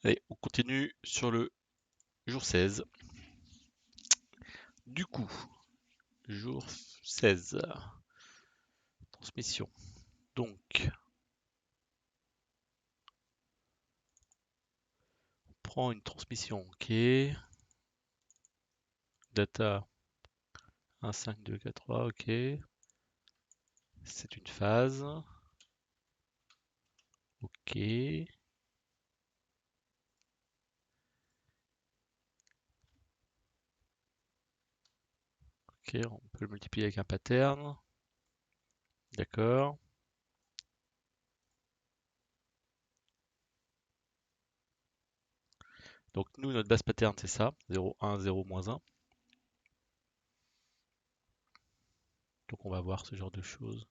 Allez, on continue sur le jour 16. Du coup, jour 16, transmission. Donc, on prend une transmission, ok. Data 1, 5, 2, 4, 3, ok. C'est une phase. Ok. Ok, on peut le multiplier avec un pattern. D'accord. Donc nous, notre base pattern, c'est ça. 0, 1, 0, moins 1. Donc on va voir ce genre de choses.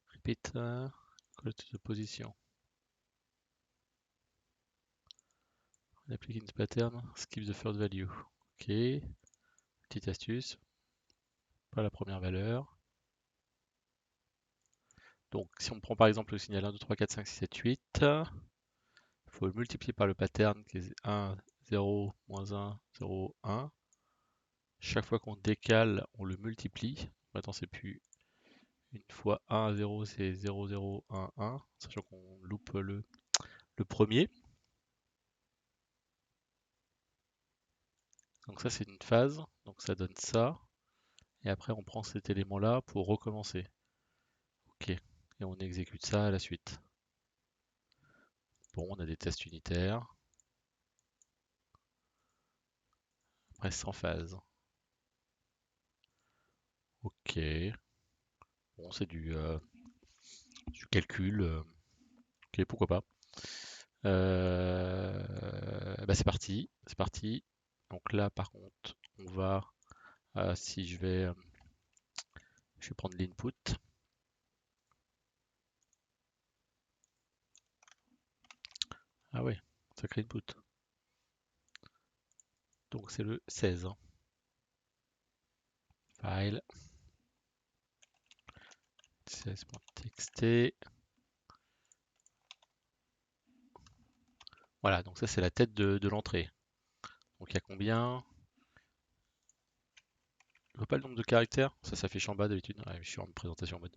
Repeat, call to the position. On applique une pattern, skip the third value. Ok. Petite astuce. Pas la première valeur. Donc si on prend par exemple le signal 1, 2, 3, 4, 5, 6, 7, 8, il faut le multiplier par le pattern qui est 1, 0, moins 1, 0, 1. Chaque fois qu'on décale, on le multiplie. Maintenant, c'est plus une fois 1, 0, c'est 0, 0, 1, 1, sachant qu'on loupe le premier. Donc ça, c'est une phase. Donc ça donne ça. Et après, on prend cet élément-là pour recommencer. Ok. Et on exécute ça à la suite. Bon, on a des tests unitaires. Après, sans phase. Ok. Bon, c'est du calcul. Ok, pourquoi pas. Bah c'est parti. C'est parti. Donc là, par contre, on va... si je vais prendre l'input. Ah ouais, sacré input. Donc c'est le 16. File. 16.txt. Voilà, donc ça c'est la tête de l'entrée. Donc il y a combien? Je vois pas le nombre de caractères, ça s'affiche en bas d'habitude. Ouais, je suis en présentation en mode.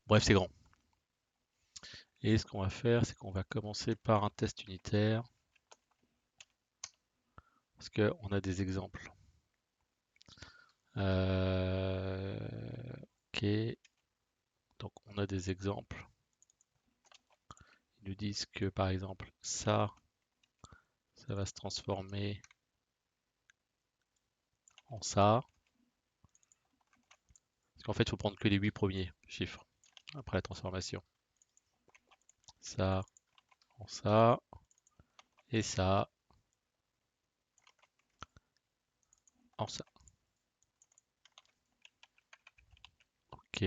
Bref, c'est grand. Et ce qu'on va faire, c'est qu'on va commencer par un test unitaire. Parce qu'on a des exemples. Ok. Donc on a des exemples. Ils nous disent que par exemple ça va se transformer en ça. Parce qu'en fait, il faut prendre que les 8 premiers chiffres après la transformation. Ça en ça. Et ça en ça. Ok.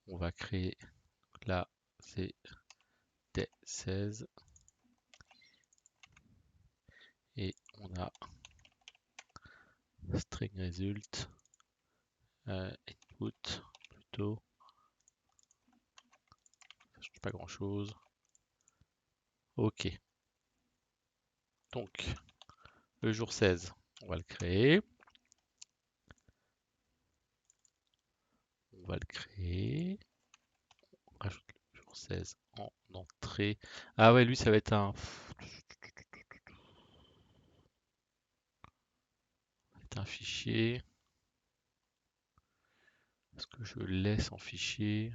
On va créer. Là, c'est des 16. Et on a string result. Input plutôt. Ça change pas grand chose. Ok. Donc, le jour 16, on va le créer. On va le créer. On rajoute le jour 16 en entrée. Ah ouais, lui, ça va être un fichier. Est-ce que je laisse en fichier?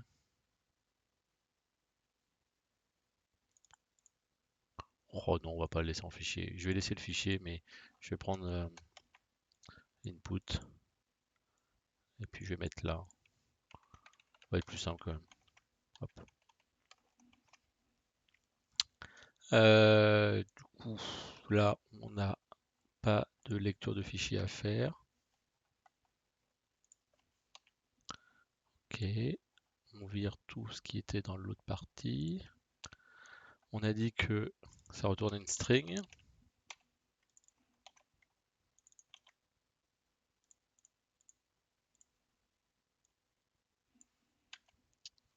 Oh non, on va pas le laisser en fichier. Je vais laisser le fichier, mais je vais prendre input. Et puis je vais mettre là. Ça va être plus simple quand même. Hop. Du coup, là, on n'a pas de lecture de fichier à faire. Ok. On vire tout ce qui était dans l'autre partie. On a dit que ça retourne une string.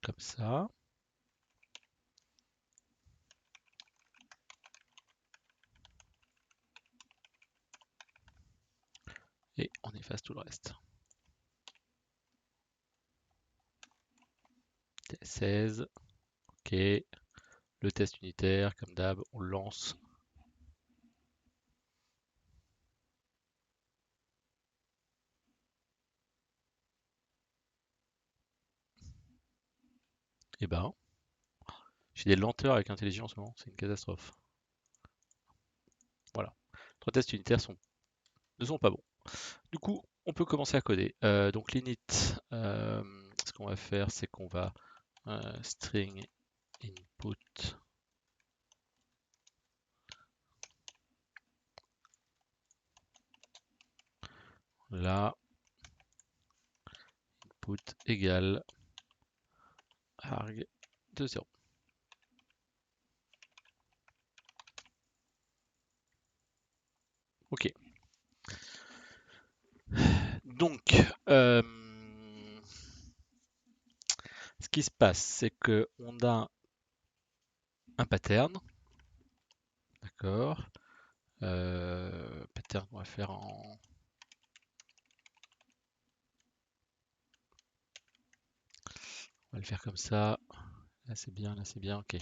Comme ça. efface tout le reste. 16, ok. Le test unitaire, comme d'hab, on le lance. Et ben, j'ai des lenteurs avec IntelliJ en ce moment, c'est une catastrophe. Voilà. 3 tests unitaires ne sont pas bons. Du coup, on peut commencer à coder. Donc l'init, ce qu'on va faire, c'est qu'on va string input là, input égale arg de 0. Ok. Donc, ce qui se passe, c'est que on a un pattern, d'accord. Pattern qu'on va faire en on va le faire comme ça. Là c'est bien, ok.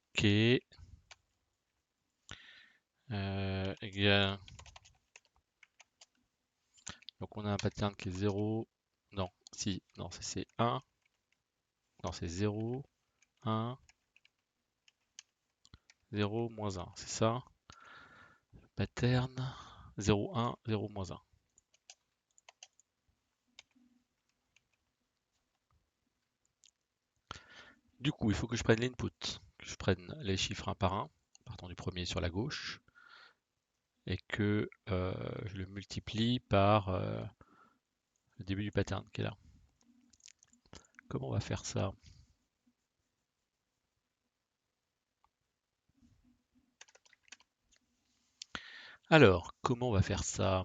Ok. Égal. Donc on a un pattern qui est 0. Non, si, non, c'est 1. Non, c'est 0, 1, 0, moins 1. C'est ça. Pattern 0, 1, 0, moins 1. Du coup, il faut que je prenne l'input, que je prenne les chiffres un par un, partant du premier sur la gauche, et que je le multiplie par le début du pattern qui est là. Comment on va faire ça? Alors, comment on va faire ça?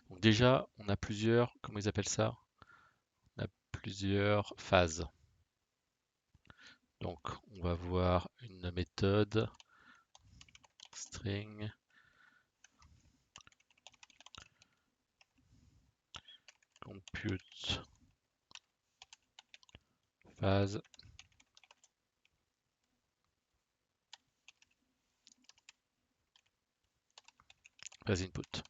Donc déjà, on a plusieurs, comment ils appellent ça? On a plusieurs phases. Donc, on va voir une méthode string compute phase phase input.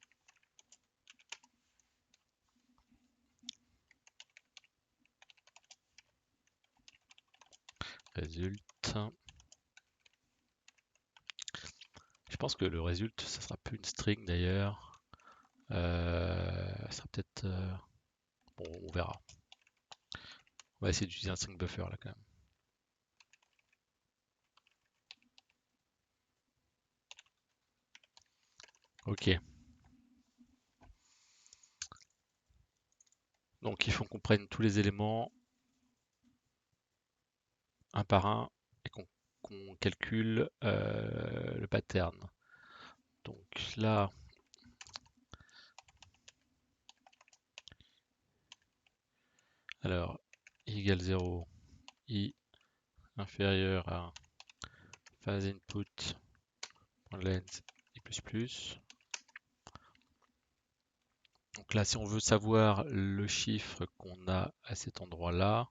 Résulte. Je pense que le résulte, ça sera plus une string d'ailleurs. Ça sera peut-être. Bon, on verra. On va essayer d'utiliser un string buffer là quand même. Ok. Donc il faut qu'on prenne tous les éléments un par un et qu'on calcule le pattern. Donc là, alors i égale 0, i inférieur à phase input.length i plus. Donc là, si on veut savoir le chiffre qu'on a à cet endroit-là,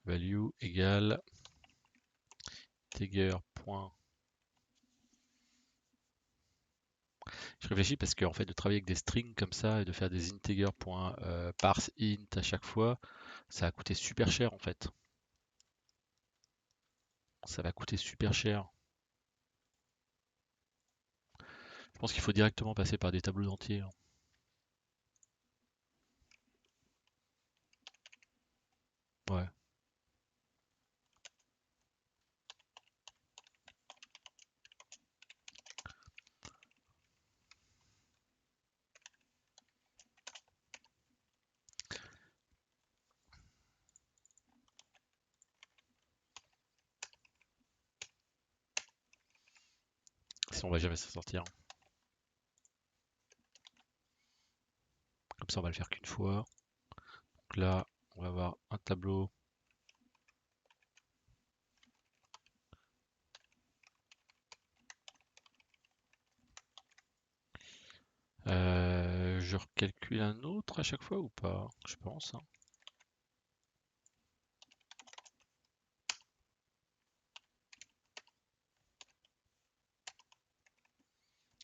value égale integer. Je réfléchis parce qu'en fait de travailler avec des strings comme ça et de faire des integer.parse int à chaque fois, ça a coûté super cher en fait. Ça va coûter super cher. Je pense qu'il faut directement passer par des tableaux d'entiers, hein. Ouais. Sinon on va jamais s'en sortir. Comme ça on va le faire qu'une fois. Donc là, On va avoir un tableau. Je recalcule un autre à chaque fois ou pas? Je pense, hein.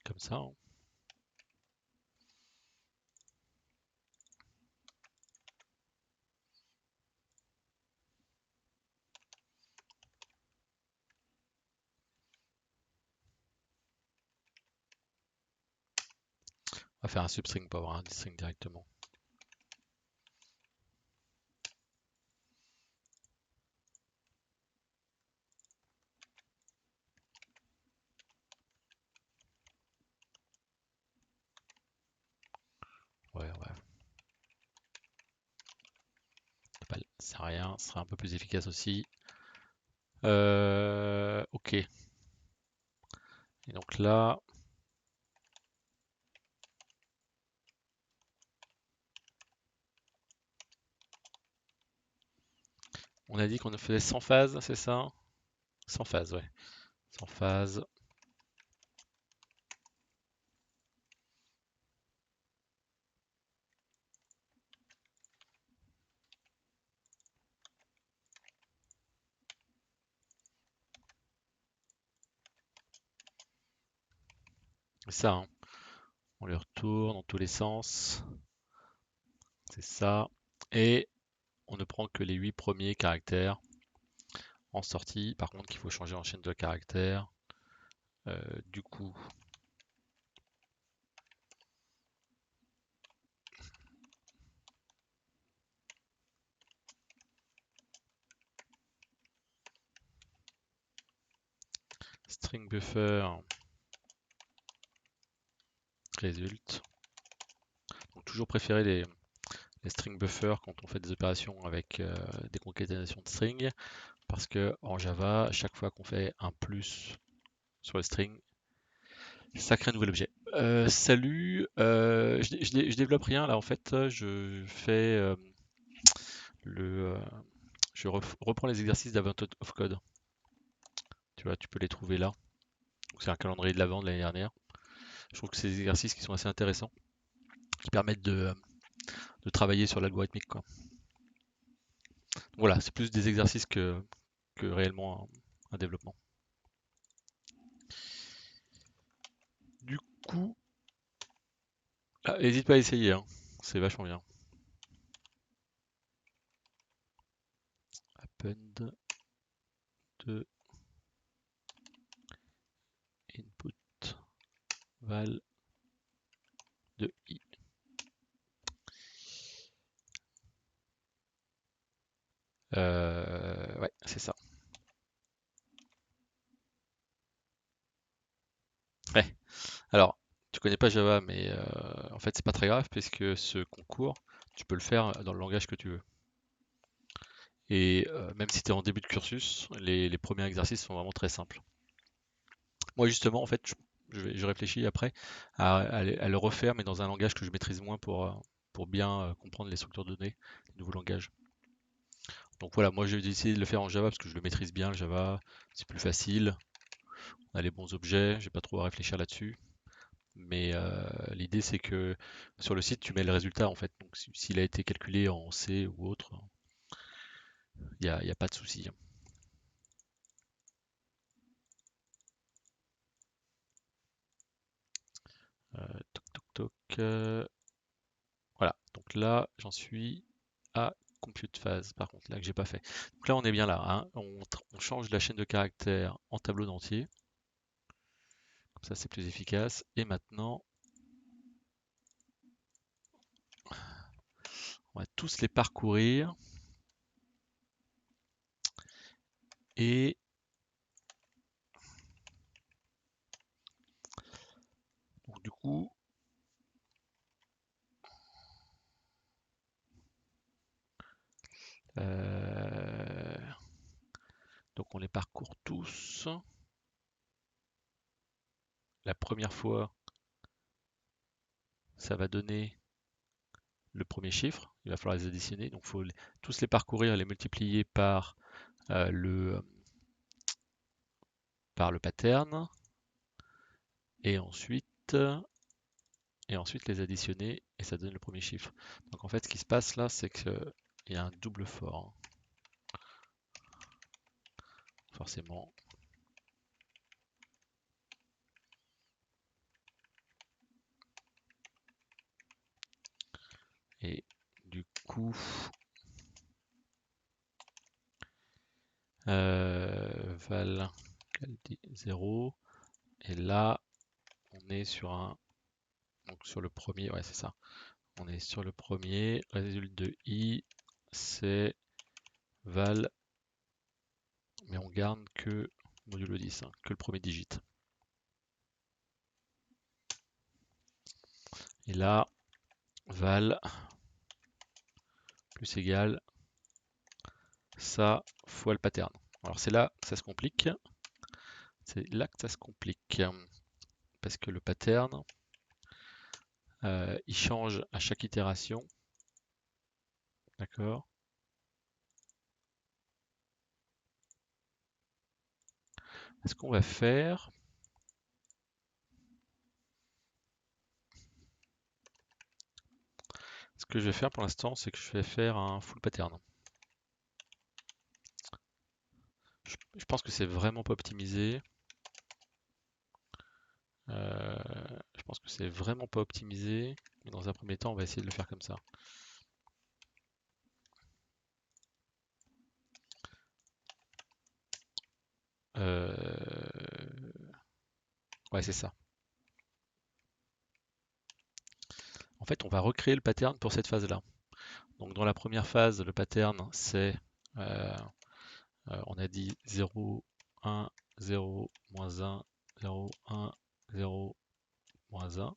Comme ça, hein. On va faire un substring pour avoir un string directement. Ouais, ouais. C'est rien, ce sera un peu plus efficace aussi. Ok. Et donc là, on a dit qu'on faisait 100 phases, c'est ça? 100 phases, ouais. 100 phases. C'est ça, hein. On les retourne dans tous les sens. C'est ça. Et on ne prend que les 8 premiers caractères en sortie. Par contre, qu'il faut changer en chaîne de caractères. Du coup, string buffer résulte. Donc, toujours préférer les string buffer quand on fait des opérations avec des concaténations de string. Parce que en Java, chaque fois qu'on fait un plus sur le string, ça crée un nouvel objet. Salut, je développe rien là en fait, je fais le, je reprends les exercices d'Avent of Code. Tu vois, tu peux les trouver là. C'est un calendrier de l'Avent de l'année dernière. Je trouve que c'est des exercices qui sont assez intéressants, qui permettent de travailler sur l'algorithmique, quoi. Voilà, c'est plus des exercices que réellement un développement. Du coup, n'hésite pas à essayer, hein. C'est vachement bien. Append de input val de i. Ouais, c'est ça. Ouais. Alors, tu connais pas Java, mais en fait, c'est pas très grave puisque ce concours, tu peux le faire dans le langage que tu veux. Et même si tu es en début de cursus, les premiers exercices sont vraiment très simples. Moi, justement, en fait, je réfléchis après à le refaire, mais dans un langage que je maîtrise moins pour bien comprendre les structures de données, les nouveaux langages. Donc voilà, moi j'ai décidé de le faire en Java parce que je le maîtrise bien, le Java, c'est plus facile, on a les bons objets, j'ai pas trop à réfléchir là-dessus. Mais l'idée c'est que sur le site tu mets le résultat en fait. Donc s'il a été calculé en C ou autre, il y a pas de souci, hein. Toc toc toc. Voilà. Donc là j'en suis à compute phase par contre là que j'ai pas fait. Donc là on est bien là, hein. On change la chaîne de caractères en tableau d'entier. Comme ça c'est plus efficace. Et maintenant on va tous les parcourir. Et donc, du coup, euh, donc on les parcourt tous. La première fois, ça va donner le premier chiffre, il va falloir les additionner, donc il faut tous les parcourir et les multiplier euh, le, par le pattern, et ensuite, les additionner, et ça donne le premier chiffre. Donc en fait, ce qui se passe là, c'est qu'il y a un double for, forcément. Et du coup, val 0, et là, on est sur donc sur le premier, ouais c'est ça. On est sur le premier, résultat de i, c'est val, mais on garde que modulo 10, hein, que le premier digit. Et là, val plus égal ça fois le pattern. Alors c'est là que ça se complique. C'est là que ça se complique. Parce que le pattern, il change à chaque itération. D'accord? Ce qu'on va faire, ce que je vais faire pour l'instant, c'est que je vais faire un full pattern. Je pense que c'est vraiment pas optimisé. Je pense que c'est vraiment pas optimisé. Mais dans un premier temps, on va essayer de le faire comme ça. Ouais, c'est ça. En fait, on va recréer le pattern pour cette phase-là. Donc dans la première phase, le pattern, c'est, on a dit 0, 1, 0, moins 1, 0, 1, 0, moins 1.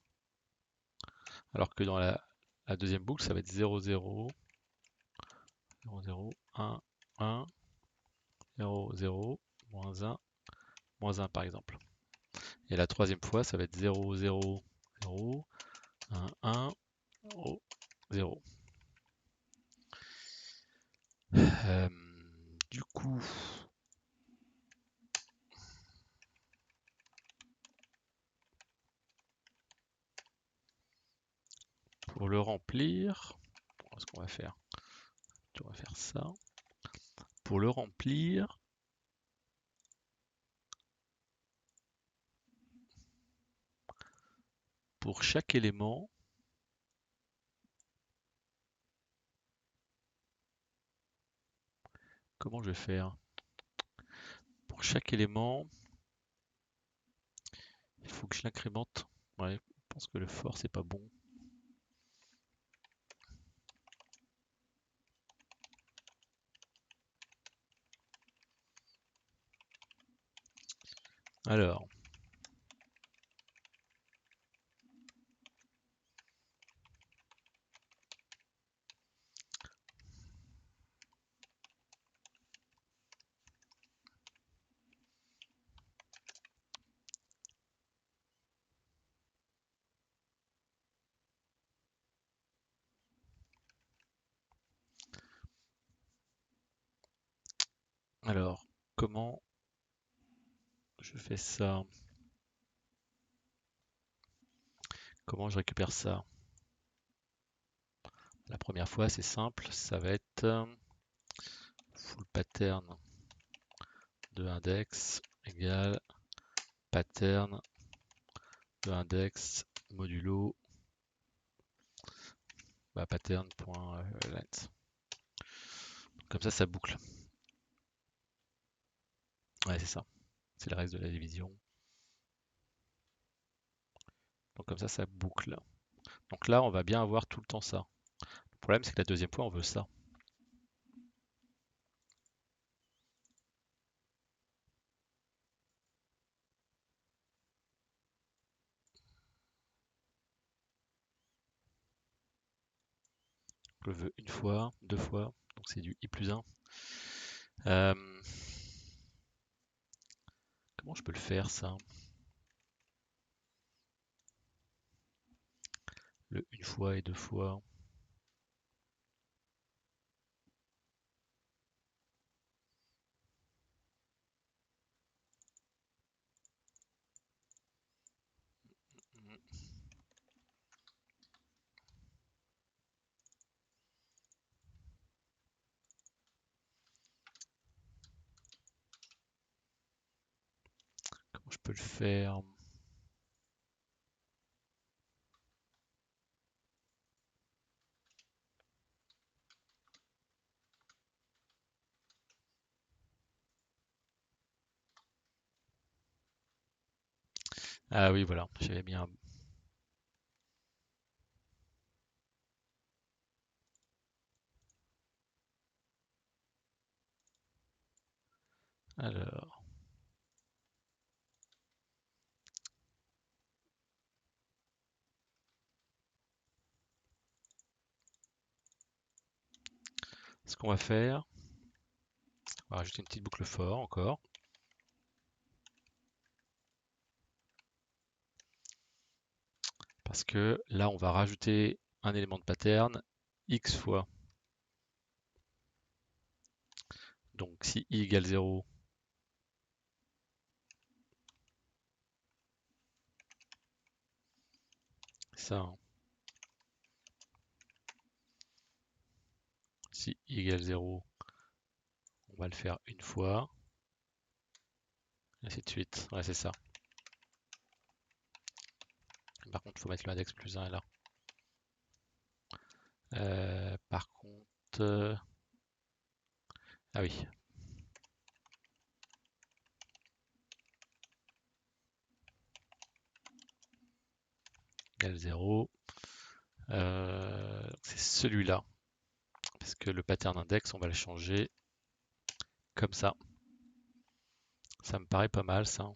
Alors que dans la deuxième boucle, ça va être 0, 0, 0, 0, 1, 1, 0, 0, moins 1 par exemple. Et la troisième fois, ça va être 0, 0, 0, 1, 1, 0, 0. Du coup, pour le remplir, ce qu'on va faire, on va faire ça. Pour le remplir, pour chaque élément, comment je vais faire? Pour chaque élément, il faut que je l'incrémente. Ouais, je pense que le for c'est pas bon. Alors, comment je fais ça? Comment je récupère ça? La première fois, c'est simple, ça va être full pattern de index égale pattern de index modulo pattern.length. Comme ça boucle. Ouais, c'est ça. C'est le reste de la division. Donc comme ça boucle. Donc là, on va bien avoir tout le temps ça. Le problème, c'est que la deuxième fois, on veut ça. Je le veux une fois, deux fois, donc c'est du i plus 1. Comment je peux le faire ça? Le une fois et deux fois. peut le faire. Ah oui, voilà, j'avais mis un. Alors, ce qu'on va faire, on va rajouter une petite boucle for encore. Parce que là, on va rajouter un élément de pattern x fois. Donc si i égale 0, ça, hein. Si i égale 0, on va le faire une fois, et ainsi de suite. Ouais, c'est ça. Par contre, il faut mettre l'index plus 1 là. Par contre, ah oui, égale 0. C'est celui-là. Parce que le pattern index, on va le changer comme ça. Ça me paraît pas mal, ça.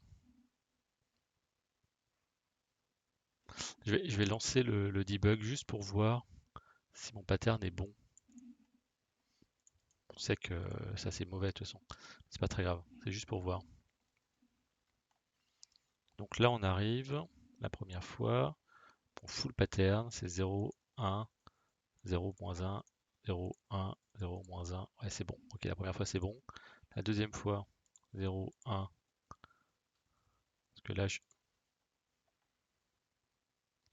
Je vais lancer le debug juste pour voir si mon pattern est bon. On sait que ça c'est mauvais de toute façon. C'est pas très grave, c'est juste pour voir. Donc là on arrive, la première fois, mon full pattern c'est 0, 1, 0, moins 1, 0, 1, 0, moins 1. Ouais c'est bon, ok la première fois c'est bon. La deuxième fois, 0, 1. Parce que là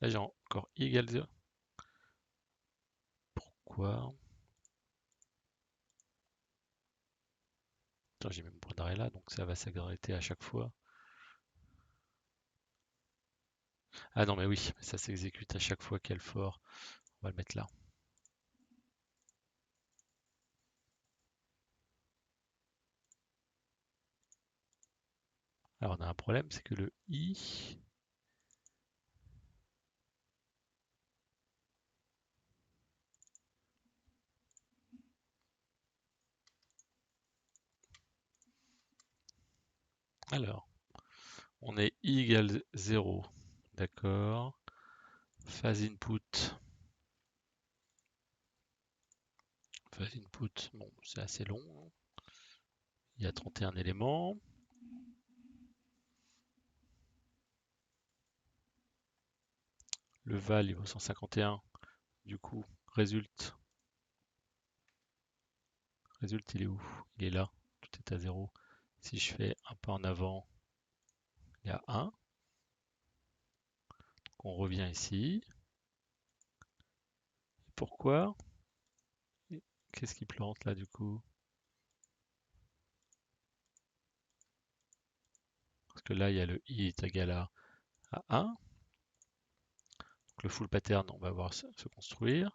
j'ai encore i égale 0. Pourquoi? Attends, j'ai même point d'arrêt là, donc ça va s'arrêter à chaque fois. Ah non mais oui, ça s'exécute à chaque fois qu'elle fort. On va le mettre là. Alors on a un problème, c'est que le i, alors, on est i égale 0, d'accord. Phase input, bon, c'est assez long, hein. Il y a 31 éléments. Le val, il vaut 151. Du coup, résulte, il est où? Il est là, tout est à 0. Si je fais un pas en avant, il y a 1. Donc on revient ici. Pourquoi? Qu'est-ce qui plante là du coup? Parce que là, il y a le i est égal à 1. Donc le full pattern, on va voir se construire.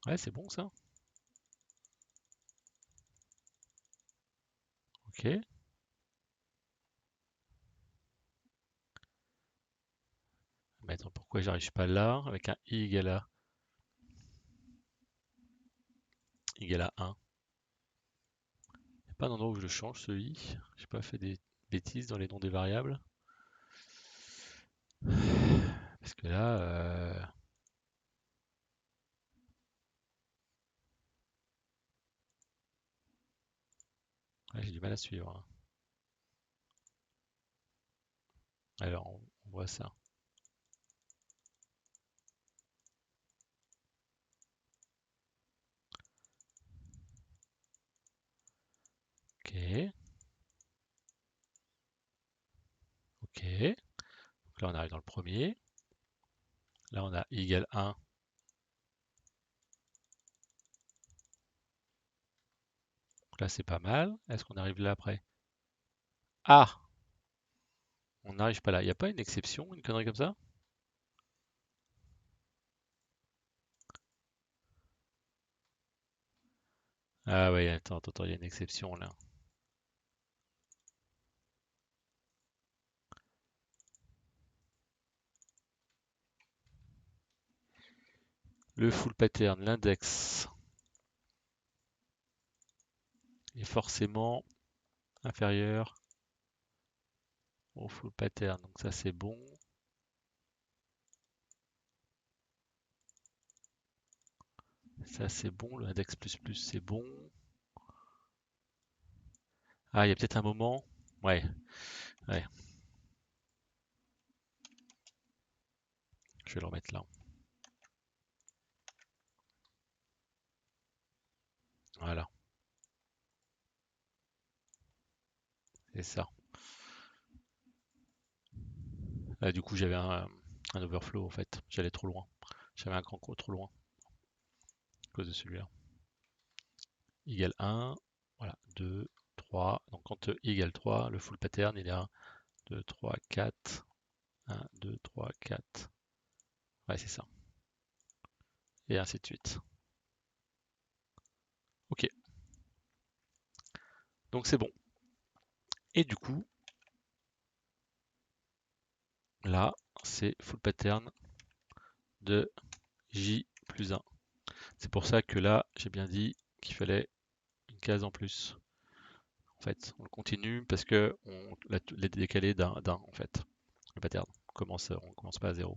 Ouais, c'est bon ça. Ok. Mais attends, pourquoi j'arrive pas là avec un i égale à 1? Il n'y a pas d'endroit où je le change ce i. J'ai pas fait des bêtises dans les noms des variables. Parce que là, ouais, j'ai du mal à suivre, hein. Alors, on voit ça. Ok. Ok. Donc là, on arrive dans le premier. Là, on a i égale 1. Donc là, c'est pas mal. Est-ce qu'on arrive là après? Ah! On n'arrive pas là. Il n'y a pas une exception, une connerie comme ça? Ah ouais, attends, il y a une exception là. Le full pattern, l'index est forcément inférieur au full pattern. Donc ça c'est bon. Ça c'est bon. Le index plus plus c'est bon. Ah, il y a peut-être un moment. Ouais, ouais. Je vais le remettre là. Voilà, c'est ça. Du coup, j'avais un overflow en fait. J'allais trop loin. J'avais un grand trop loin à cause de celui-là. Égale 1. Voilà, 2, 3. Donc quand i égale 3, le full pattern il est 1, 2, 3, 4. 1, 2, 3, 4. Ouais, c'est ça. Et ainsi de suite. Ok, donc c'est bon. Et du coup, là, c'est full pattern de j plus 1. C'est pour ça que là, j'ai bien dit qu'il fallait une case en plus. En fait, on le continue parce que on l'a décalé d'un, en fait. Le pattern. On commence pas à 0.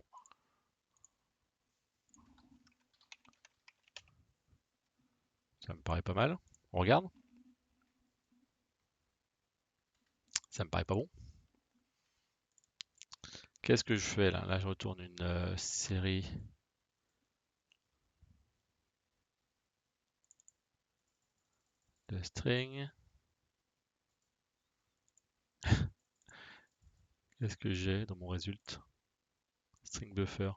Ça me paraît pas mal. On regarde. Ça me paraît pas bon. Qu'est-ce que je fais là? Là, je retourne une série de string. Qu'est-ce que j'ai dans mon résultat? String buffer.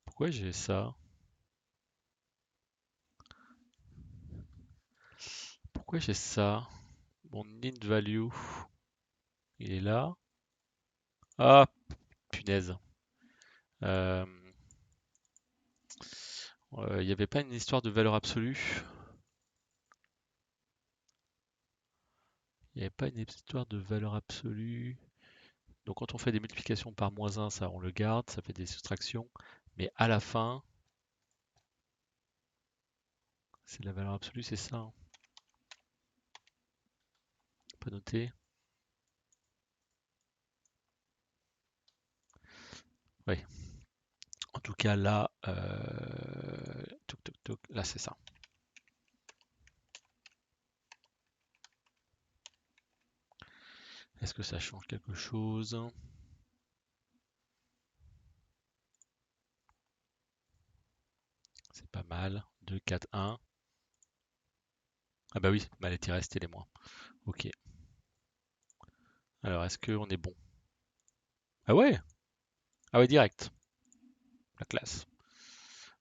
Pourquoi j'ai ça? Pourquoi j'ai ça? Mon int value, il est là. Ah, punaise. Euh, Il n'y avait pas une histoire de valeur absolue? Il n'y avait pas une histoire de valeur absolue? Donc quand on fait des multiplications par -1, ça on le garde, ça fait des soustractions. Mais à la fin, c'est la valeur absolue, c'est ça, hein. Pas noté. Oui. En tout cas là, là c'est ça. Est-ce que ça change quelque chose? C'est pas mal. 2, 4, 1. Ah bah oui, bah les tirés c'était les moins. Ok. Alors est-ce qu'on est bon? Ah ouais? Ah ouais, direct. La classe.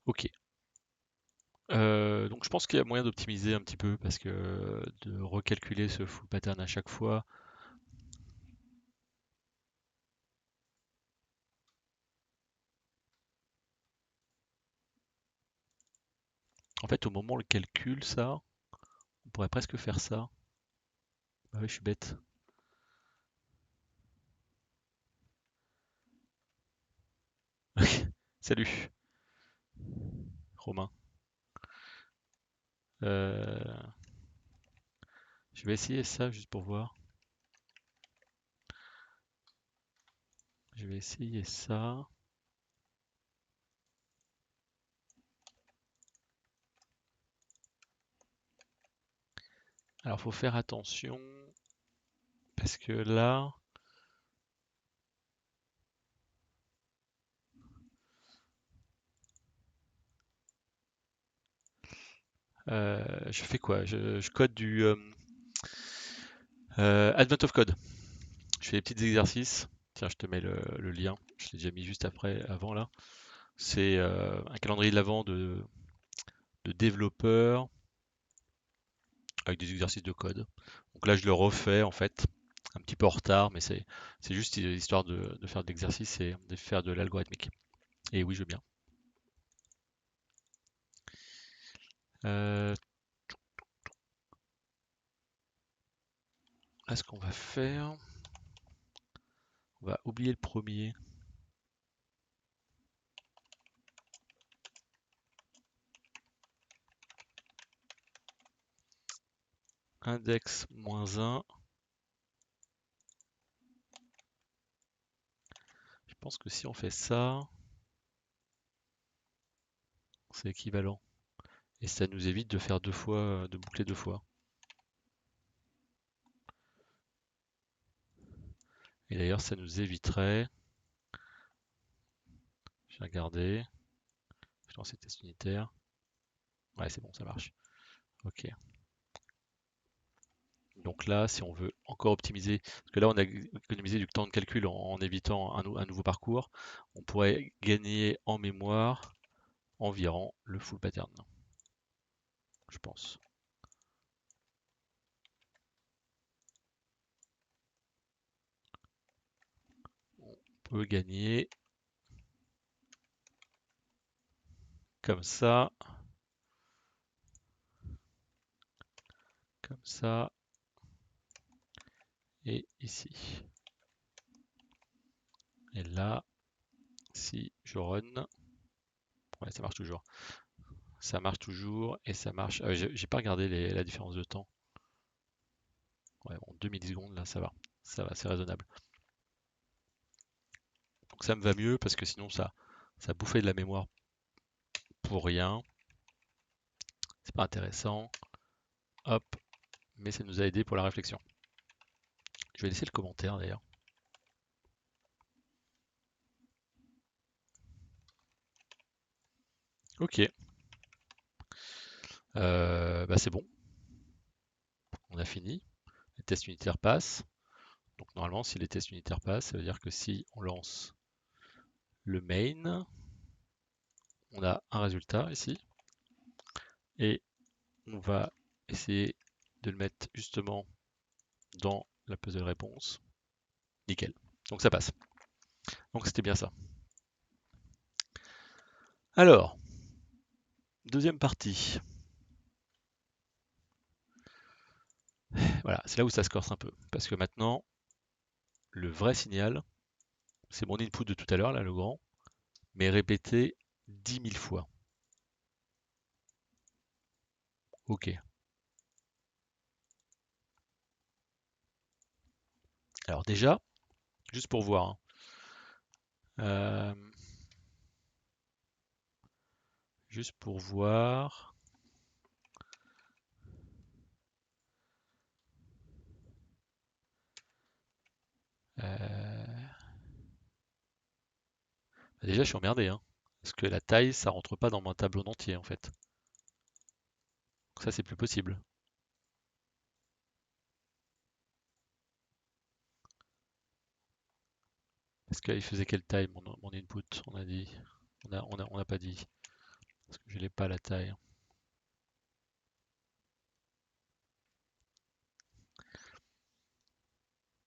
Ok. Donc je pense qu'il y a moyen d'optimiser un petit peu parce que de recalculer ce full pattern à chaque fois. En fait, au moment où on le calcule, ça, on pourrait presque faire ça. Bah oui, je suis bête. Salut, Romain. Euh, je vais essayer ça juste pour voir. Je vais essayer ça. Alors, faut faire attention parce que là, je fais quoi? Je code du Advent of Code. Je fais des petits exercices. Tiens, je te mets le lien. Je l'ai déjà mis juste après, avant là. C'est un calendrier de l'avant de développeurs avec des exercices de code. Donc là, je le refais en fait un petit peu en retard, mais c'est juste histoire de faire de l'exercice et de faire de l'algorithmique. Et oui, je veux bien. Euh, Là, ce qu'on va faire, on va oublier le premier. Index -1. Je pense que si on fait ça, c'est équivalent. Et ça nous évite de faire deux fois, de boucler deux fois. Et d'ailleurs, ça nous éviterait. Je vais regarder. Je vais lancer test unitaire. Ouais, c'est bon, ça marche. Ok. Donc là, si on veut encore optimiser, parce que là, on a économisé du temps de calcul en évitant un nouveau parcours, on pourrait gagner en mémoire environ le full pattern, je pense. On peut gagner comme ça, comme ça, et ici. Et là, si je run, ouais, ça marche toujours. Ça marche toujours et ça marche. J'ai pas regardé la différence de temps. Ouais, bon, 2 millisecondes là, ça va, c'est raisonnable. Donc ça me va mieux parce que sinon ça bouffait de la mémoire pour rien. C'est pas intéressant. Hop, mais ça nous a aidé pour la réflexion. Je vais laisser le commentaire d'ailleurs. Ok, bah c'est bon, on a fini. Les tests unitaires passent. Donc normalement, si les tests unitaires passent, ça veut dire que si on lance le main, on a un résultat ici. Et on va essayer de le mettre justement dans la puzzle réponse. Nickel. Donc ça passe. Donc c'était bien ça. Alors, deuxième partie. Voilà, c'est là où ça se corse un peu. Parce que maintenant, le vrai signal, c'est mon input de tout à l'heure, là, le grand, mais répété 10 000 fois. Ok. Alors déjà, juste pour voir, hein, euh, juste pour voir. Déjà, je suis emmerdé, hein, parce que la taille, ça rentre pas dans mon tableau entier en fait. Donc ça, c'est plus possible. Parce qu'il faisait quelle taille mon input? On a dit. On a pas dit. Parce que je l'ai pas la taille.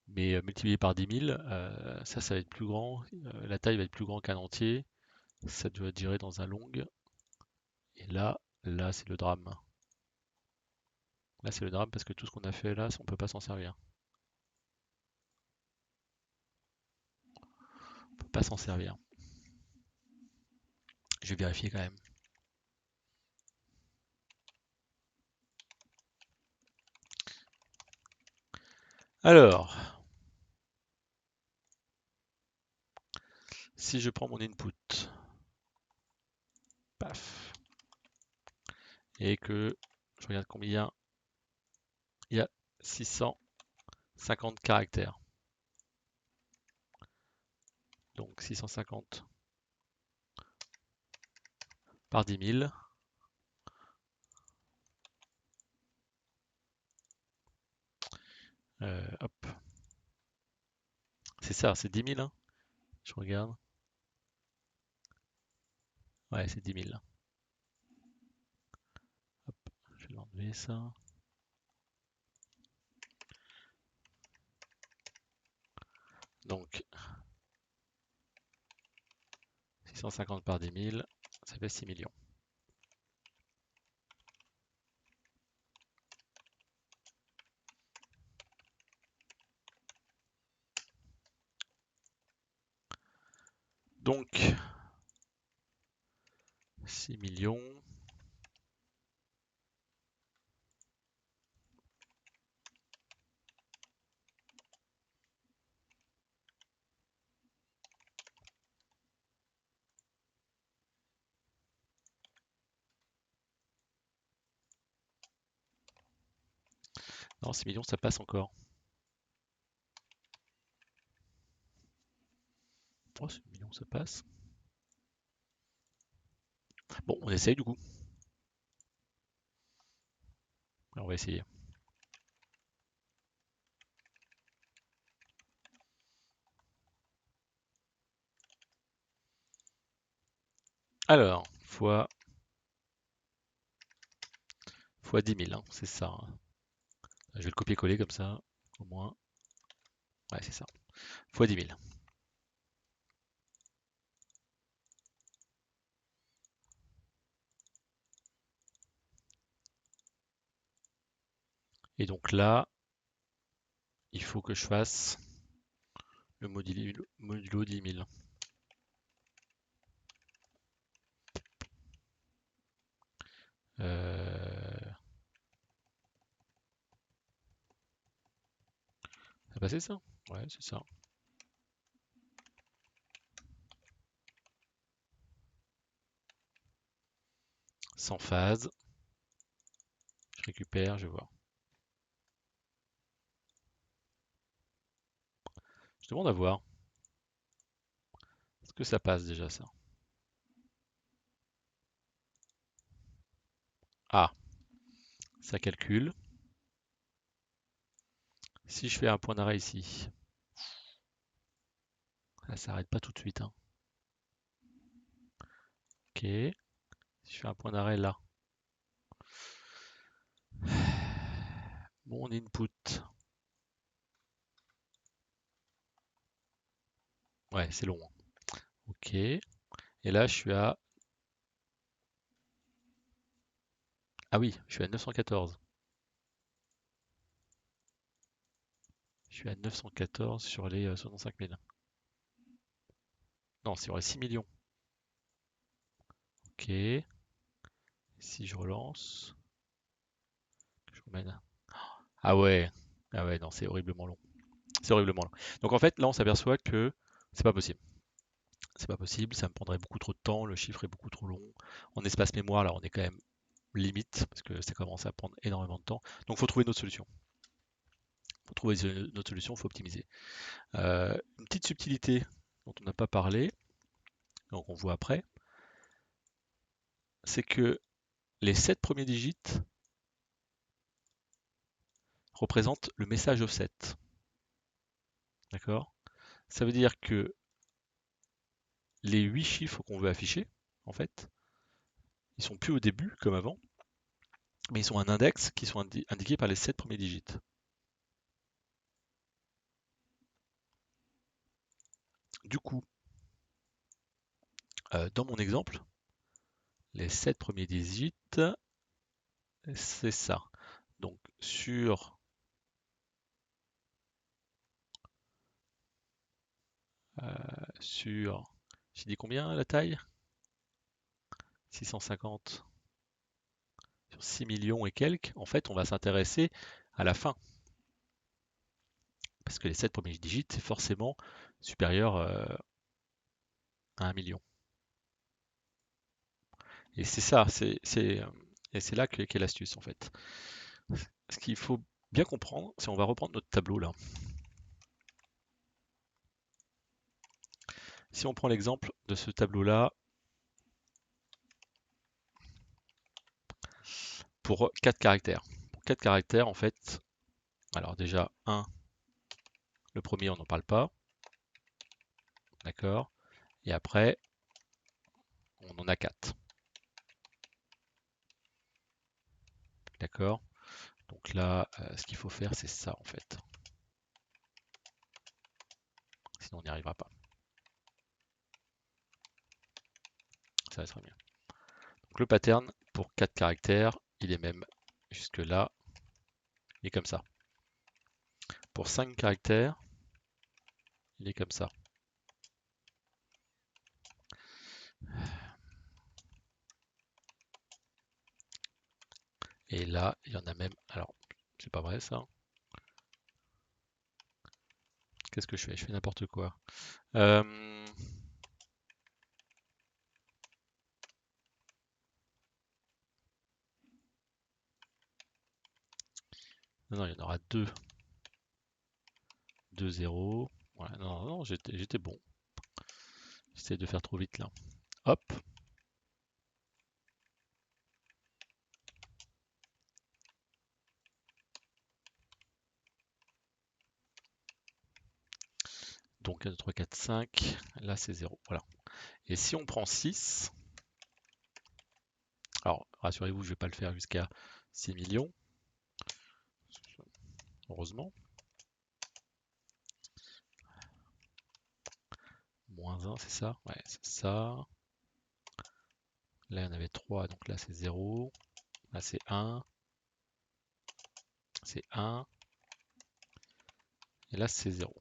Mais multiplié par 10 000, ça va être plus grand. La taille va être plus grand qu'un entier. Ça doit durer dans un long. Et là, c'est le drame. Là, c'est le drame parce que tout ce qu'on a fait là, on peut pas s'en servir. On peut pas s'en servir. Je vais vérifier quand même. Alors, si je prends mon input, paf, et que je regarde combien il y a 650 caractères. Donc 650 par 10 000. Hop. C'est ça, c'est 10 000, hein. Je regarde. Ouais, c'est 10 000. Hop, je vais l'enlever ça. Donc 650 par 10 000, ça fait 6 millions. Donc 6 millions. Non, 6 millions, ça passe encore. Oh, 6 millions, ça passe. Bon, on essaye du coup. On va essayer. Alors, fois 10 000, hein, c'est ça, hein. Je vais le copier-coller comme ça, au moins. Ouais, c'est ça. Fois 10 000. Et donc là, il faut que je fasse le modulo 10 000. Ça a passé ça? Ouais, c'est ça. Sans phase. Je récupère, je vois. Je demande à voir. Est-ce que ça passe déjà ça? Ah, ça calcule. Si je fais un point d'arrêt ici, ça s'arrête pas tout de suite, hein. Ok. Si je fais un point d'arrêt là. Mon input. Ouais, c'est long, hein. Ok. Et là, je suis à... Ah oui, je suis à 914. Je suis à 914 sur les 65 000. Non, sur les 6 millions. Ok. Si je relance, je remène. Ah ouais. Ah ouais, non, c'est horriblement long. C'est horriblement long. Donc en fait, là, on s'aperçoit que c'est pas possible. C'est pas possible, ça me prendrait beaucoup trop de temps, le chiffre est beaucoup trop long. En espace mémoire, là, on est quand même limite, parce que ça commence à prendre énormément de temps. Donc il faut trouver une autre solution. Pour trouver une autre solution, il faut optimiser. Une petite subtilité dont on n'a pas parlé, donc on voit après, c'est que les 7 premiers digits représentent le message offset. D'accord? Ça veut dire que les 8 chiffres qu'on veut afficher, en fait, ils sont plus au début comme avant, mais ils sont un index qui sont indiqués par les 7 premiers digits. Du coup, dans mon exemple, les 7 premiers digits, c'est ça. Donc sur, j'ai dit combien la taille? 650 sur 6 millions et quelques. En fait, on va s'intéresser à la fin. Parce que les 7 premiers digits, c'est forcément supérieur à 1 million. Et c'est ça, et c'est là qu'est l'astuce en fait. Ce qu'il faut bien comprendre, si on va reprendre notre tableau là. Si on prend l'exemple de ce tableau-là pour 4 caractères. Pour 4 caractères, en fait, alors déjà, 1, le premier, on n'en parle pas. D'accord? Et après, on en a 4. D'accord? Donc là, ce qu'il faut faire, c'est ça, en fait. sinon on n'y arrivera pas. Ça sera mieux. Donc le pattern pour 4 caractères, il est même jusque là, il est comme ça. Pour 5 caractères, il est comme ça. Et là, il y en a même... Alors, c'est pas vrai ça. Qu'est-ce que je fais? Je fais n'importe quoi. Non, il y en aura 2. 2, 0. Voilà, non, j'étais bon. J'essaie de faire trop vite là. Hop. Donc 1, 2, 3, 4, 5. Là, c'est 0. Voilà. Et si on prend 6, alors rassurez-vous, je ne vais pas le faire jusqu'à 6 millions. Heureusement. Moins 1, c'est ça? Ouais, c'est ça. Là, il y en avait 3, donc là, c'est 0. Là, c'est 1. C'est 1. Et là, c'est 0.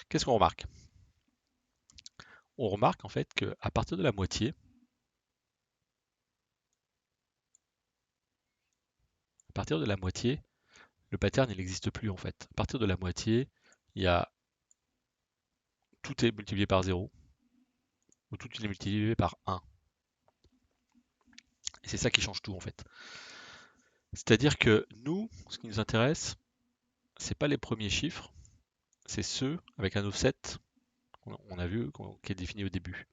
Qu'est-ce qu'on remarque? On remarque en fait qu'à partir de la moitié, le pattern il n'existe plus en fait. À partir de la moitié, il y a tout est multiplié par 0 ou tout est multiplié par 1. Et c'est ça qui change tout en fait. C'est-à-dire que nous, ce qui nous intéresse, c'est pas les premiers chiffres, c'est ceux avec un offset qu'on a vu, qui est défini au début.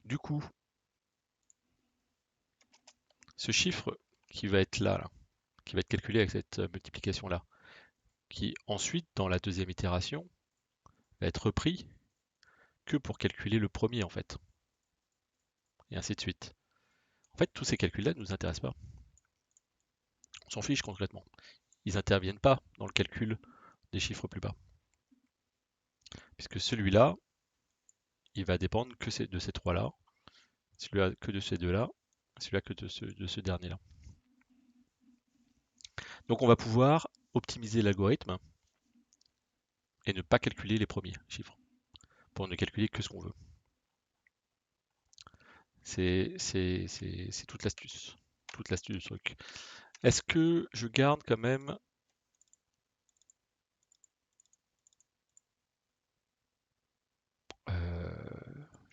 Du coup, ce chiffre qui va être là, qui va être calculé avec cette multiplication-là, qui ensuite, dans la deuxième itération, va être repris que pour calculer le premier en fait, et ainsi de suite. En fait, tous ces calculs-là ne nous intéressent pas. On s'en fiche concrètement. Ils n'interviennent pas dans le calcul des chiffres plus bas. Puisque celui-là, il va dépendre que de ces trois-là, celui-là que de ces deux-là, celui-là que de ce dernier-là. Donc on va pouvoir optimiser l'algorithme et ne pas calculer les premiers chiffres, pour ne calculer que ce qu'on veut. C'est toute l'astuce. Toute l'astuce du truc. Est-ce que je garde quand même...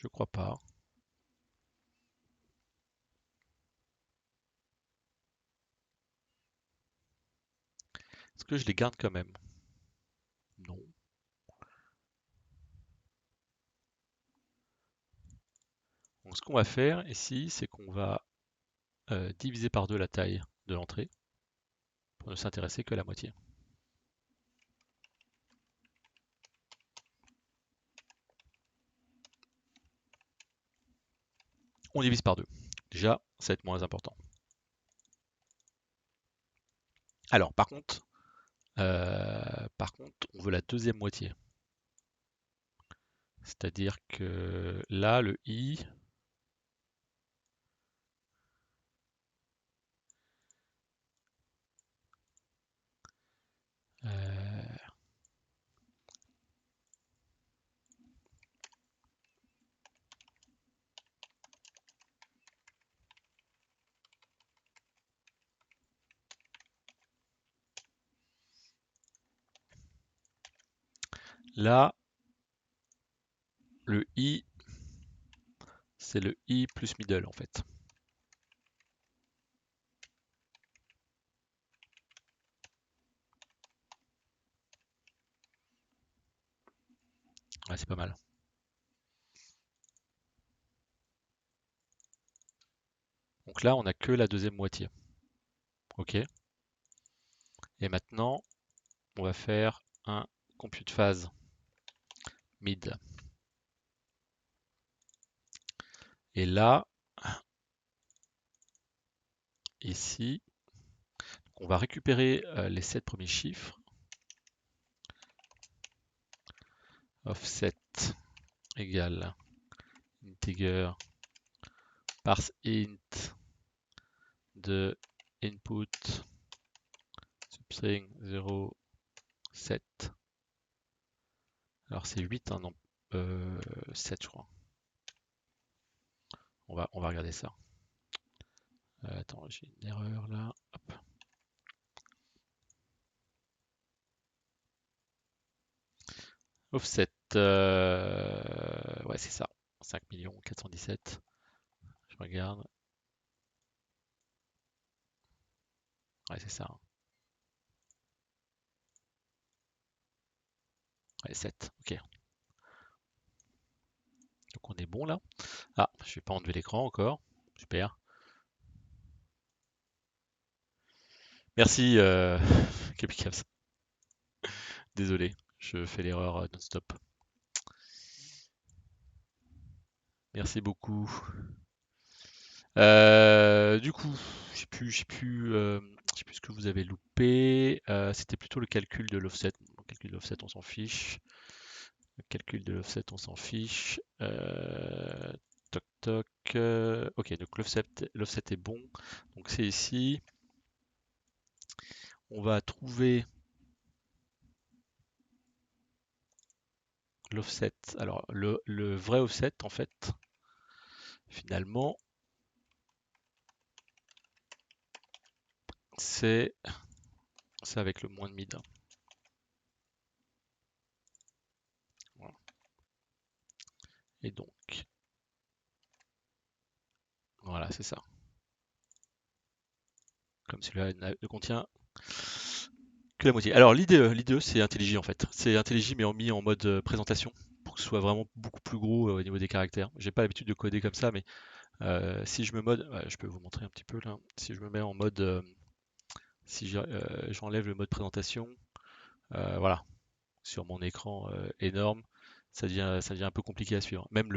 Je crois pas. Est-ce que je les garde quand même? Non. Donc ce qu'on va faire ici, c'est qu'on va diviser par 2 la taille de l'entrée pour ne s'intéresser que à la moitié. On divise par 2. Déjà, ça va être moins important. Alors, par contre, on veut la deuxième moitié. C'est-à-dire que là, le i, là, le i, c'est le i plus middle en fait. Ouais, c'est pas mal. Donc là, on n'a que la deuxième moitié. OK. Et maintenant, on va faire un compute phase mid. Et là, ici, on va récupérer les 7 premiers chiffres. offset égale integer parseInt de input substring 0, 7. Alors c'est 8, hein, non, 7 je crois. On va regarder ça. Attends, j'ai une erreur là. Hop. Offset, ouais c'est ça, 5 417. Je regarde. Ouais c'est ça. Ouais 7, ok. Donc on est bon là. Ah, je vais pas enlever l'écran encore. Super. Merci Capicabs. Désolé, je fais l'erreur non-stop. Merci beaucoup. Du coup, je sais plus ce que vous avez loupé. C'était plutôt le calcul de l'offset. Le calcul de l'offset, on s'en fiche. Le calcul de l'offset, on s'en fiche. Toc toc. Ok, donc l'offset est bon. Donc c'est ici. On va trouver l'offset. Alors le vrai offset, en fait, finalement, c'est avec le moins de mid. Voilà. Et donc, voilà, c'est ça. Comme celui-là ne contient que la moitié. Alors l'IDE c'est IntelliJ en fait. C'est IntelliJ mais mis en mode présentation pour que ce soit vraiment beaucoup plus gros au niveau des caractères. J'ai pas l'habitude de coder comme ça, mais si je me mode, ouais, je peux vous montrer un petit peu là. Si je me mets en mode, si j'enlève le mode présentation, voilà, sur mon écran énorme, ça devient un peu compliqué à suivre. Même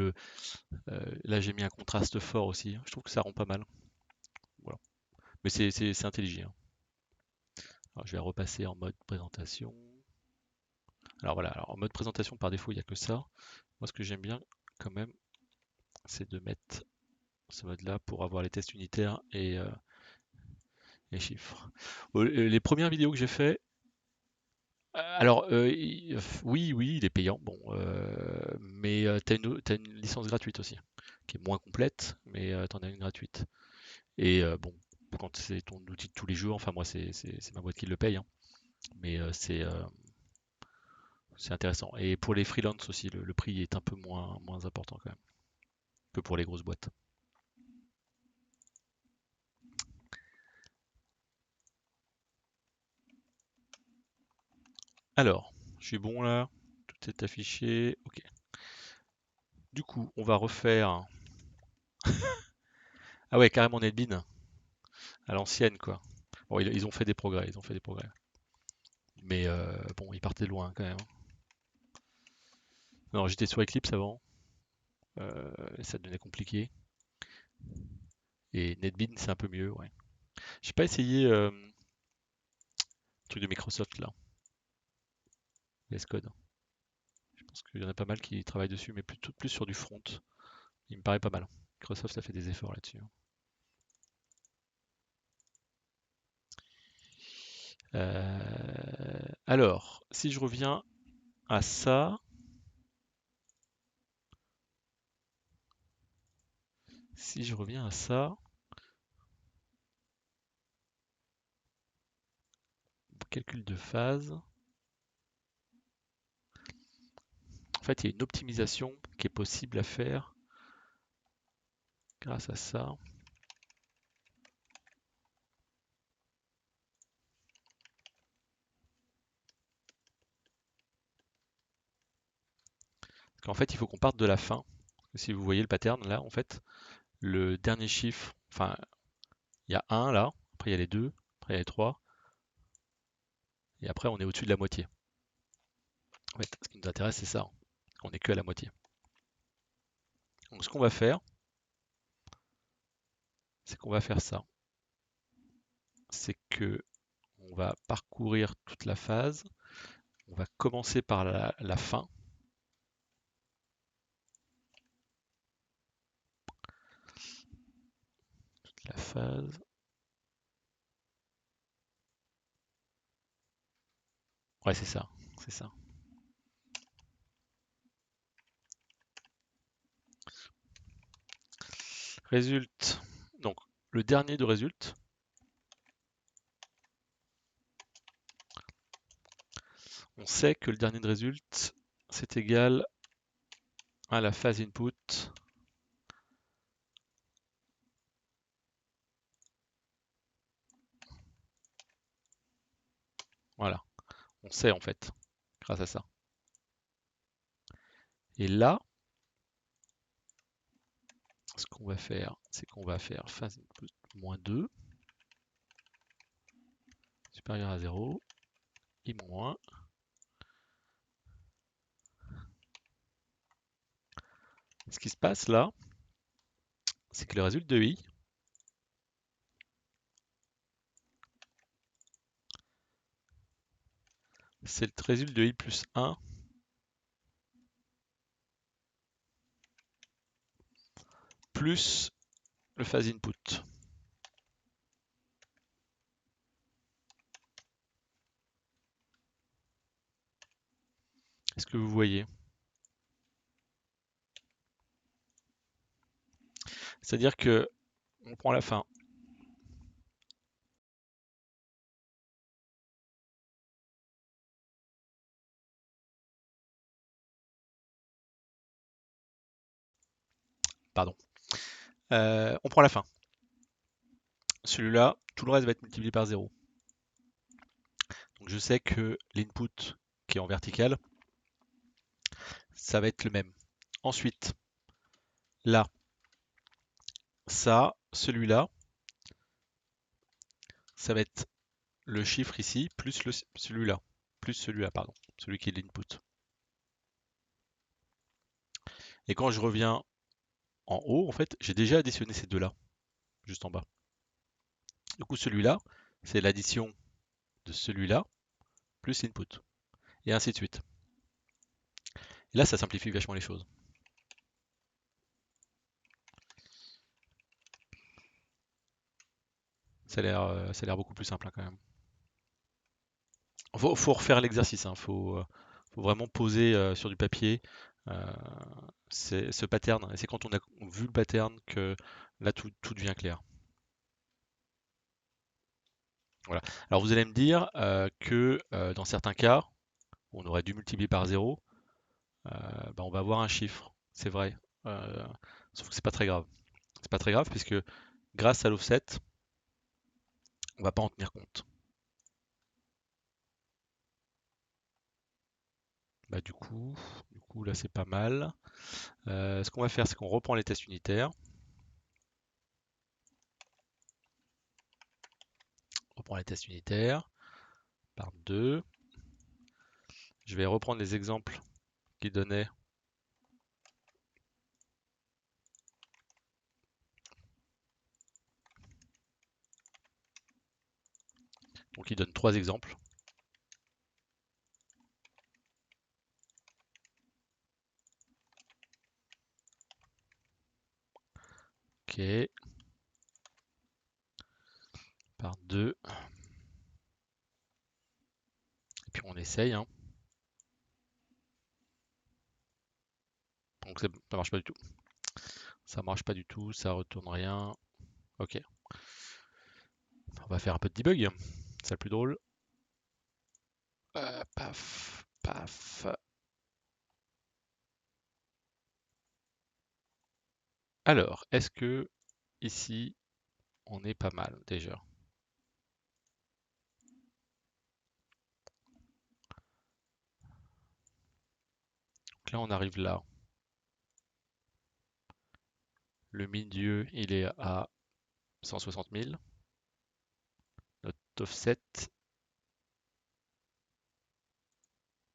là j'ai mis un contraste fort aussi. Je trouve que ça rend pas mal. Voilà. Mais c'est IntelliJ, hein. Alors, je vais repasser en mode présentation. Alors voilà, alors en mode présentation par défaut, il n'y a que ça. Moi, ce que j'aime bien quand même, c'est de mettre ce mode-là pour avoir les tests unitaires et les chiffres. Les premières vidéos que j'ai fait, alors oui, oui, il est payant, bon, mais t'as une licence gratuite aussi, qui est moins complète, mais t'en as une gratuite. Et bon, quand c'est ton outil de tous les jours, enfin moi c'est ma boîte qui le paye, hein, mais c'est intéressant. Et pour les freelances aussi, le prix est un peu moins important quand même que pour les grosses boîtes. Alors, je suis bon là, tout est affiché, ok. Du coup, on va refaire. Ah ouais, carrément NetBeans, à l'ancienne quoi. Bon, ils ont fait des progrès, ils ont fait des progrès. Mais bon, ils partaient de loin quand même, hein. Non, j'étais sur Eclipse avant, ça devenait compliqué. Et NetBeans, c'est un peu mieux, ouais. J'ai pas essayé le truc de Microsoft là, VS Code. Je pense qu'il y en a pas mal qui travaillent dessus, mais plutôt plus sur du front. Il me paraît pas mal. Microsoft a fait des efforts là-dessus, hein. Alors, si je reviens à ça, si je reviens à ça, calcul de phase, en fait, il y a une optimisation qui est possible à faire grâce à ça. Parce qu'en fait, il faut qu'on parte de la fin. Si vous voyez le pattern là, en fait, le dernier chiffre, enfin, il y a 1 là, après il y a les 2, après il y a les 3, et après on est au-dessus de la moitié. En fait, ce qui nous intéresse, c'est ça, hein. On n'est que à la moitié. Donc ce qu'on va faire, c'est qu'on va faire ça. C'est que on va parcourir toute la phase. On va commencer par la fin. phase. Ouais, c'est ça, c'est ça. Résulte. Donc, le dernier de résulte. On sait que le dernier de résulte, c'est égal à la phase input voilà, on sait en fait, grâce à ça. Et là, ce qu'on va faire, c'est qu'on va faire phase input moins 2, supérieur à 0, i moins 1. Ce qui se passe là, c'est que le résultat de i, c'est le résultat de i plus 1 plus le phase input. Est-ce que vous voyez? C'est-à-dire que on prend la fin. Pardon. On prend la fin. Celui-là, tout le reste va être multiplié par 0. Donc je sais que l'input qui est en vertical, ça va être le même. Ensuite, là, ça, celui-là, ça va être le chiffre ici, plus celui-là, plus celui-là, pardon, celui qui est l'input. Et quand je reviens en haut, en fait, j'ai déjà additionné ces deux-là, juste en bas. Du coup, celui-là, c'est l'addition de celui-là, plus l'input. Et ainsi de suite. Et là, ça simplifie vachement les choses. Ça a l'air beaucoup plus simple hein, quand même. Faut refaire l'exercice, hein. Faut vraiment poser sur du papier ce pattern. Et c'est quand on a vu le pattern que là tout devient clair. Voilà. Alors vous allez me dire que dans certains cas, on aurait dû multiplier par 0, bah, on va avoir un chiffre. C'est vrai. Euh, Sauf que c'est pas très grave. C'est pas très grave puisque grâce à l'offset, on va pas en tenir compte. Bah, du coup là c'est pas mal. Ce qu'on va faire, c'est qu'on reprend les tests unitaires. On reprend les tests unitaires par 2. Je vais reprendre les exemples qui donnaient. Donc il donne 3 exemples. Ok. Par 2. Et puis on essaye. Hein. Donc ça marche pas du tout. Ça marche pas du tout, ça retourne rien. Ok. On va faire un peu de debug. C'est le plus drôle. Paf, paf. Alors, est-ce que ici on est pas mal déjà? Donc là on arrive là. Le milieu il est à 160 000. Notre offset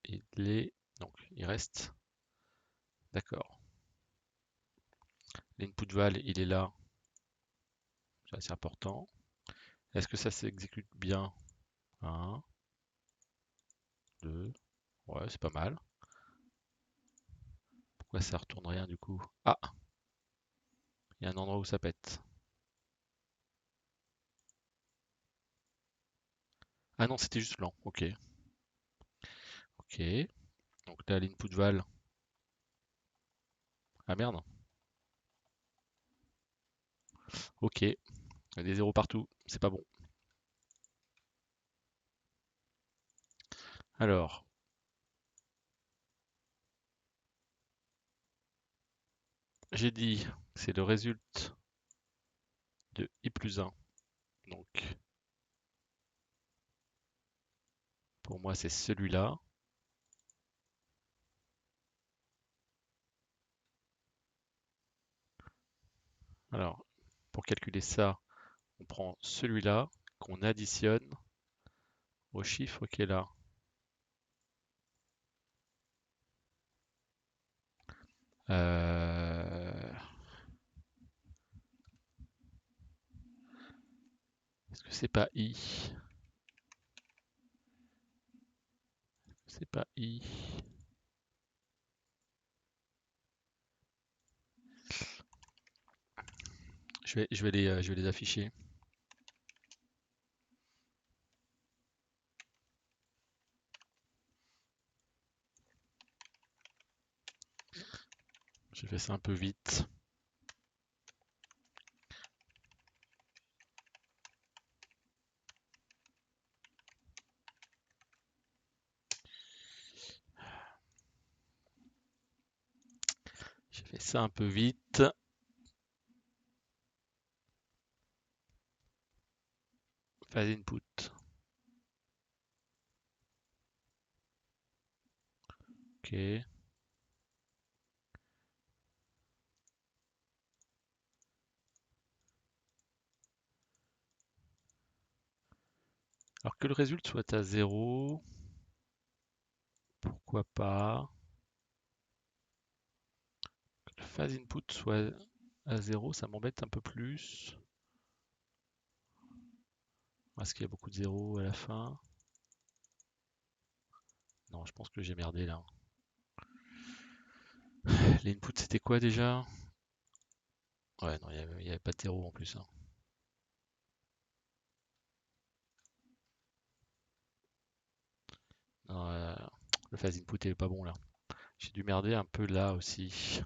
il est. Donc il reste. D'accord. L'input val il est là. C'est assez important. Est-ce que ça s'exécute bien? 1, 2. Ouais, c'est pas mal. Pourquoi ça retourne rien du coup? Ah! Il y a un endroit où ça pète. Ah non, c'était juste blanc. Ok. Ok. Donc là, l'input val. Ah merde. Ok. Il y a des zéros partout. C'est pas bon. Alors, j'ai dit que c'est le résulte de i plus 1. Donc, pour moi, c'est celui-là. Alors, pour calculer ça, on prend celui-là qu'on additionne au chiffre qui est là. Euh, Est-ce que c'est pas i? C'est pas i. Je vais les afficher. J'ai fait ça un peu vite. J'ai fait ça un peu vite. Phase input. Ok. Alors que le résultat soit à 0, pourquoi pas. Que le phase input soit à 0, ça m'embête un peu plus. Est-ce qu'il y a beaucoup de zéros à la fin? Non, je pense que j'ai merdé là. L'input c'était quoi déjà? Ouais, non, il n'y avait pas de zéro en plus, hein. Non, le phase input est pas bon là. J'ai dû merder un peu là aussi.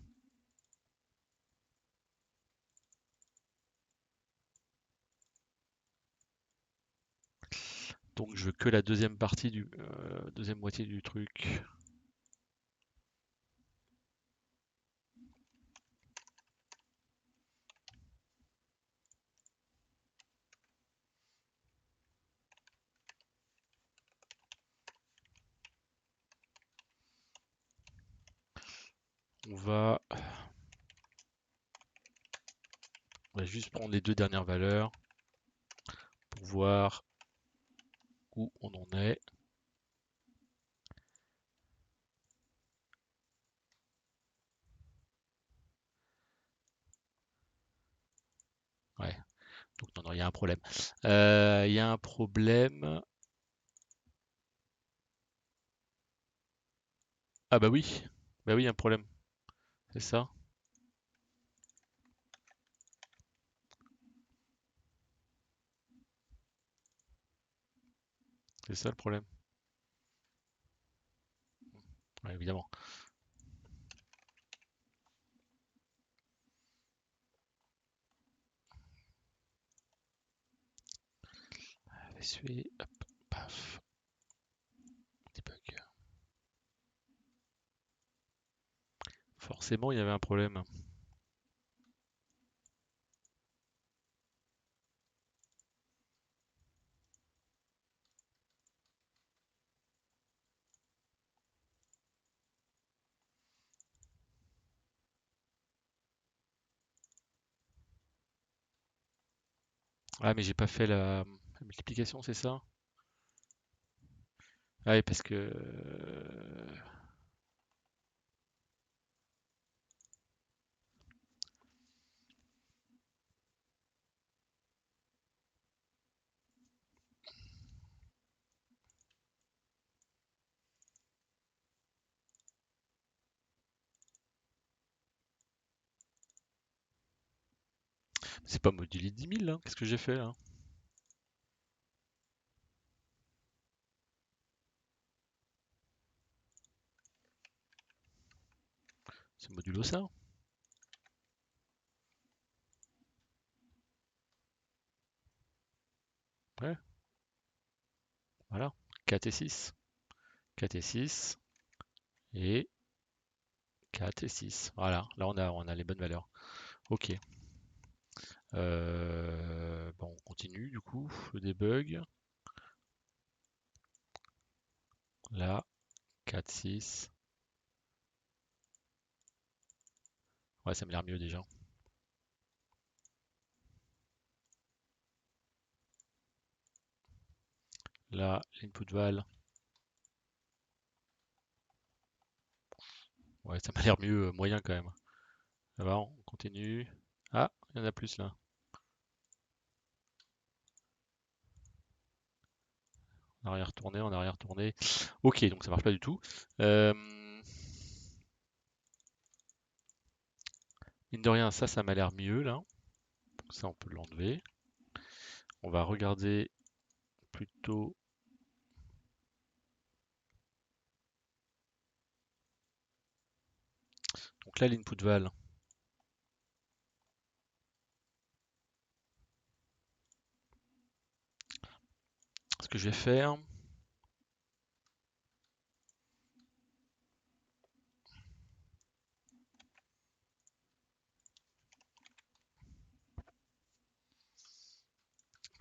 Donc je veux que la deuxième partie deuxième moitié du truc. On va juste prendre les deux dernières valeurs pour voir où on en est. Ouais, donc non, non, il y a un problème. Il y a un problème. Ah bah oui, il y a un problème. C'est ça, c'est ça le problème. Ouais, évidemment. Essuyer, hop, paf, debug. Forcément, il y avait un problème. Ah, mais j'ai pas fait la multiplication, c'est ça? Ah oui, parce que c'est pas modulé 10 000 là. Qu'est-ce que j'ai fait là? C'est modulo ça. Ouais, voilà. 4 et 6. 4 et 6. Et 4 et 6. Voilà, là on a les bonnes valeurs. Ok. Bon, on continue du coup, le debug. Là, 4, 6. Ouais, ça m'a l'air mieux déjà. Là, l'input val. Ouais, ça m'a l'air mieux, moyen quand même. Ça va, on continue. Ah, il y en a plus là. On arrière retourné, on arrière retourné. Ok, donc ça marche pas du tout. Mine de rien, ça m'a l'air mieux là. Donc ça, on peut l'enlever. On va regarder plutôt. Donc là, l'input val. Ce que je vais faire,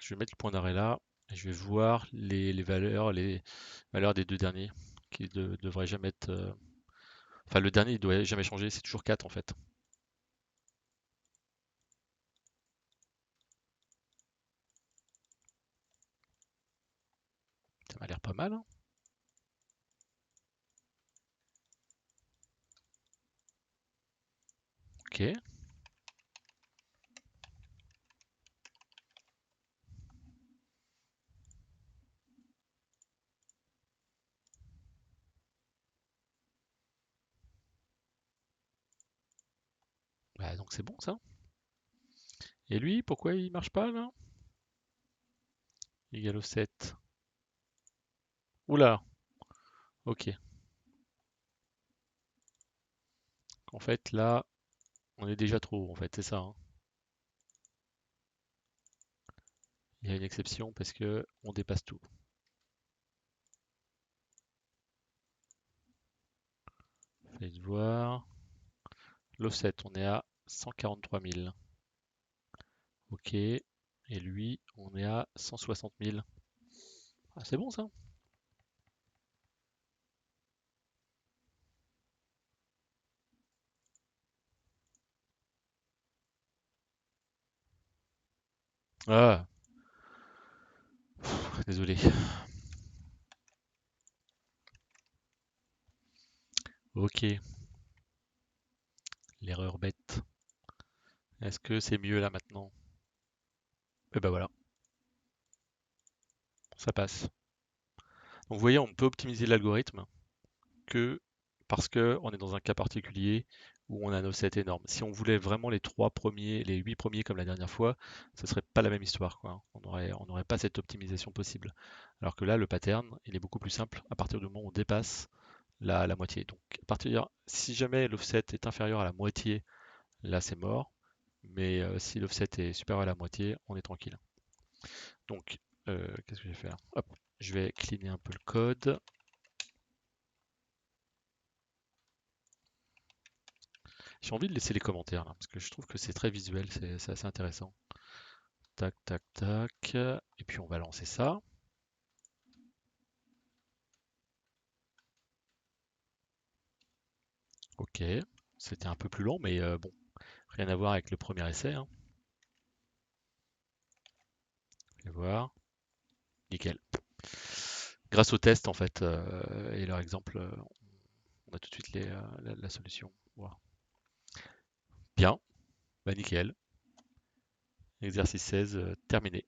je vais mettre le point d'arrêt là. Et je vais voir les valeurs des deux derniers qui devraient jamais être. Enfin, le dernier, il doit jamais changer, c'est toujours 4 en fait. Ça m'a l'air pas mal, hein. Ok. Bah, donc c'est bon ça. Et lui, pourquoi il marche pas là? Égal au 7. Oula, ok. En fait, là, on est déjà trop haut, en fait, c'est ça, hein. Il y a une exception parce que on dépasse tout. Faites voir. L'offset, on est à 143 000. Ok. Et lui, on est à 160 000. Ah, c'est bon ça. Ah, désolé. Ok, l'erreur bête. Est-ce que c'est mieux là maintenant? Et ben voilà, ça passe. Donc vous voyez, on peut optimiser l'algorithme que parce que on est dans un cas particulier où on a un offset énorme. Si on voulait vraiment les 3 premiers, les 8 premiers comme la dernière fois, ce serait pas la même histoire, quoi. On n'aurait pas cette optimisation possible. Alors que là, le pattern, il est beaucoup plus simple à partir du moment où on dépasse la moitié. Donc, si jamais l'offset est inférieur à la moitié, là c'est mort. Mais si l'offset est supérieur à la moitié, on est tranquille. Donc, qu'est-ce que je vais faire? Hop, je vais cleaner un peu le code. J'ai envie de laisser les commentaires là, parce que je trouve que c'est très visuel, c'est assez intéressant. Tac, tac, tac. Et puis on va lancer ça. Ok. C'était un peu plus long, mais bon, rien à voir avec le premier essai, hein. Vous allez voir. Nickel. Grâce au test en fait et leur exemple, on a tout de suite la solution. Voilà. Bien, bah nickel. Exercice 16 terminé.